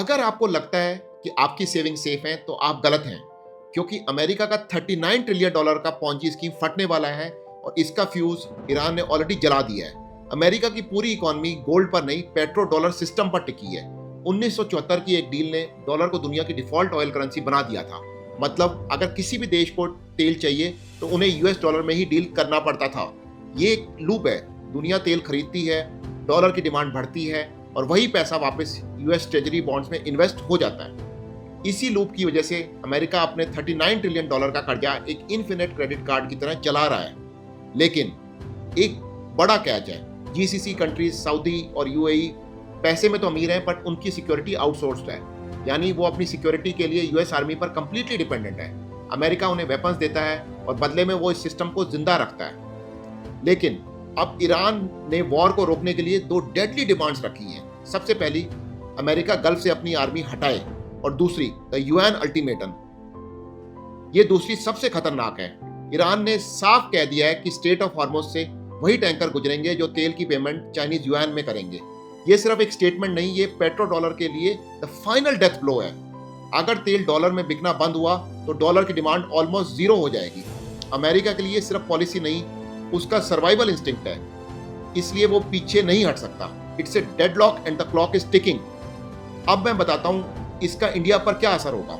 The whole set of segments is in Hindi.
अगर आपको लगता है कि आपकी सेविंग सेफ है तो आप गलत हैं, क्योंकि अमेरिका का $39 ट्रिलियन का पॉन्जी स्कीम फटने वाला है और इसका फ्यूज ईरान ने ऑलरेडी जला दिया है। अमेरिका की पूरी इकोनॉमी गोल्ड पर नहीं, पेट्रो डॉलर सिस्टम पर टिकी है। 1974 की एक डील ने डॉलर को दुनिया की डिफॉल्ट ऑयल करेंसी बना दिया था। मतलब अगर किसी भी देश को तेल चाहिए तो उन्हें यूएस डॉलर में ही डील करना पड़ता था। ये एक लूप है, दुनिया तेल खरीदती है, डॉलर की डिमांड बढ़ती है और वही पैसा वापस यूएस ट्रेजरी बॉन्ड्स में इन्वेस्ट हो जाता है। इसी लूप की वजह से अमेरिका अपने $39 ट्रिलियन का कर्जा एक इन्फिनिट क्रेडिट कार्ड की तरह चला रहा है। लेकिन एक बड़ा कैच है, जीसीसी कंट्रीज सऊदी और यूएई पैसे में तो अमीर हैं, बट उनकी सिक्योरिटी आउटसोर्स्ड है, यानी वो अपनी सिक्योरिटी के लिए यूएस आर्मी पर कंप्लीटली डिपेंडेंट है। अमेरिका उन्हें वेपन्स देता है और बदले में वो इस सिस्टम को जिंदा रखता है। लेकिन अब ईरान ने वॉर को रोकने के लिए दो डेडली डिमांड्स रखी हैं। सबसे पहली, अमेरिका गल्फ से अपनी आर्मी हटाए, और दूसरी द यूएन अल्टीमेटम। ये दूसरी सबसे खतरनाक है। ईरान ने साफ कह दिया है कि स्ट्रेट ऑफ हॉर्मुज से वही टैंकर गुजरेंगे जो तेल की पेमेंट चाइनीज युआन में करेंगे। ये सिर्फ एक स्टेटमेंट नहीं, ये पेट्रो डॉलर के लिए द फाइनल डेथ ब्लो है। अगर तेल डॉलर में बिकना बंद हुआ तो डॉलर की डिमांड ऑलमोस्ट जीरो हो जाएगी। अमेरिका के लिए सिर्फ पॉलिसी नहीं, उसका सर्वाइवल इंस्टिंक्ट है, इसलिए वो पीछे नहीं हट सकता। It's a deadlock and the clock is ticking. अब मैं बताता हूं इसका इंडिया पर क्या असर होगा।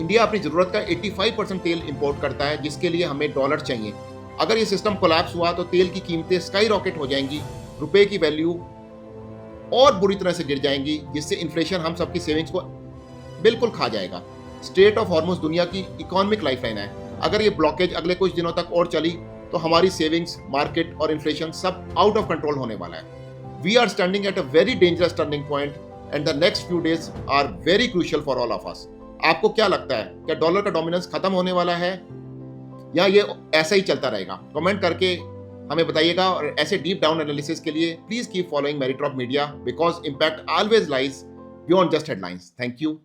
इंडिया अपनी जरूरत का 85% तेल इंपोर्ट करता है, जिसके लिए हमें डॉलर चाहिए। अगर ये सिस्टम कोलैप्स हुआ तो तेल की कीमतें स्काई रॉकेट हो जाएंगी, रुपए की वैल्यू और बुरी तरह से गिर जाएंगी, जिससे इन्फ्लेशन हम सबकी सेविंग्स को बिल्कुल खा जाएगा। स्ट्रेट ऑफ हॉर्मुज दुनिया की इकोनॉमिक लाइफलाइन है। अगर ये ब्लॉकेज अगले कुछ दिनों तक और चली तो हमारी सेविंग्स, मार्केट और इन्फ्लेशन सब आउट ऑफ कंट्रोल होने वाला है। We are standing at a very dangerous turning point and the next few days are very crucial for all of us. आपको क्या लगता है, क्या डॉलर का डोमिनेंस खत्म होने वाला है या ये ऐसा ही चलता रहेगा? कमेंट करके हमें बताइएगा, और ऐसे डीप डाउन एनालिसिस के लिए please keep following Meritop media, because impact always lies beyond just headlines. Thank you.